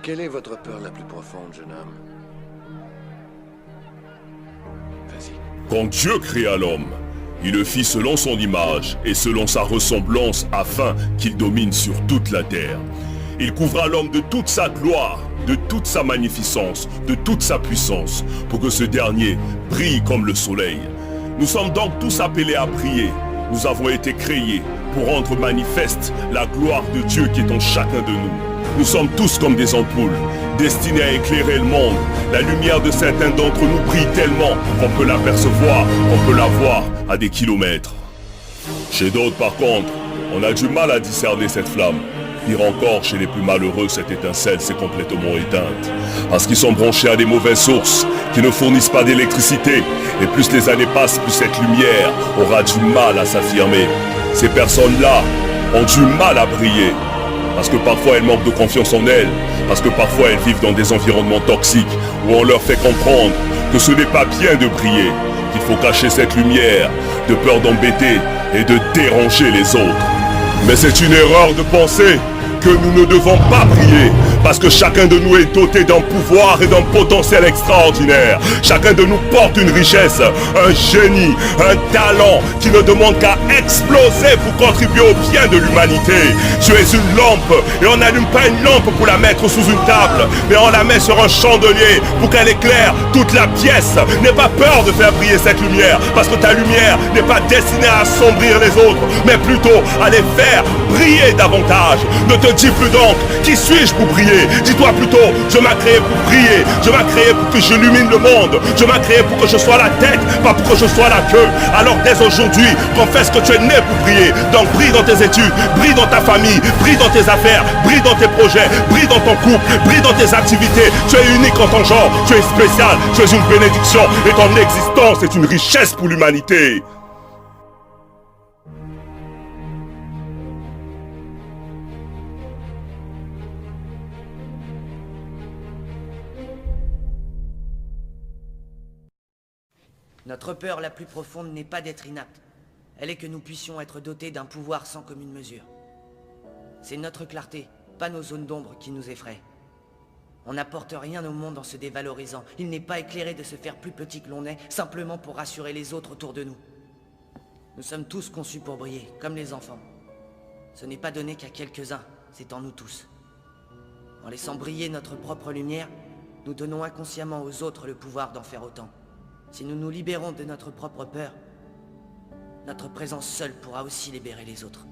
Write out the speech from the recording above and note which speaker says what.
Speaker 1: Quelle est votre peur la plus profonde, jeune homme? Vas-y.
Speaker 2: Quand Dieu créa l'homme, il le fit selon son image et selon sa ressemblance afin qu'il domine sur toute la terre. Il couvra l'homme de toute sa gloire, de toute sa magnificence, de toute sa puissance, pour que ce dernier brille comme le soleil. Nous sommes donc tous appelés à prier. Nous avons été créés pour rendre manifeste la gloire de Dieu qui est en chacun de nous. Nous sommes tous comme des ampoules, destinés à éclairer le monde. La lumière de certains d'entre nous brille tellement qu'on peut l'apercevoir, qu'on peut la voir à des kilomètres. Chez d'autres, par contre, on a du mal à discerner cette flamme. Pire encore, chez les plus malheureux, cette étincelle s'est complètement éteinte. Parce qu'ils sont branchés à des mauvaises sources, qui ne fournissent pas d'électricité. Et plus les années passent, plus cette lumière aura du mal à s'affirmer. Ces personnes-là ont du mal à briller. Parce que parfois elles manquent de confiance en elles. Parce que parfois elles vivent dans des environnements toxiques, où on leur fait comprendre que ce n'est pas bien de briller, qu'il faut cacher cette lumière, de peur d'embêter et de déranger les autres. Mais c'est une erreur de penser que nous ne devons pas briller, parce que chacun de nous est doté d'un pouvoir et d'un potentiel extraordinaire. Chacun de nous porte une richesse, un génie, un talent qui ne demande qu'à exploser pour contribuer au bien de l'humanité. Tu es une lampe, et on n'allume pas une lampe pour la mettre sous une table, mais on la met sur un chandelier pour qu'elle éclaire toute la pièce. N'aie pas peur de faire briller cette lumière, parce que ta lumière n'est pas destinée à assombrir les autres, mais plutôt à les faire briller davantage. Ne te dis plus donc, qui suis-je pour briller? Dis-toi plutôt, je m'ai créé pour briller. Je m'ai créé pour que j'illumine le monde. Je m'ai créé pour que je sois la tête, pas pour que je sois la queue. Alors dès aujourd'hui, confesse que tu es né pour briller. Donc brille dans tes études, brille dans ta famille, brille dans tes affaires, brille dans tes projets, brille dans ton couple, brille dans tes activités. Tu es unique en ton genre, tu es spécial, tu es une bénédiction et ton existence est une richesse pour l'humanité.
Speaker 3: Notre peur la plus profonde n'est pas d'être inapte. Elle est que nous puissions être dotés d'un pouvoir sans commune mesure. C'est notre clarté, pas nos zones d'ombre qui nous effraient. On n'apporte rien au monde en se dévalorisant. Il n'est pas éclairé de se faire plus petit que l'on est, simplement pour rassurer les autres autour de nous. Nous sommes tous conçus pour briller, comme les enfants. Ce n'est pas donné qu'à quelques-uns, c'est en nous tous. En laissant briller notre propre lumière, nous donnons inconsciemment aux autres le pouvoir d'en faire autant. Si nous nous libérons de notre propre peur, notre présence seule pourra aussi libérer les autres.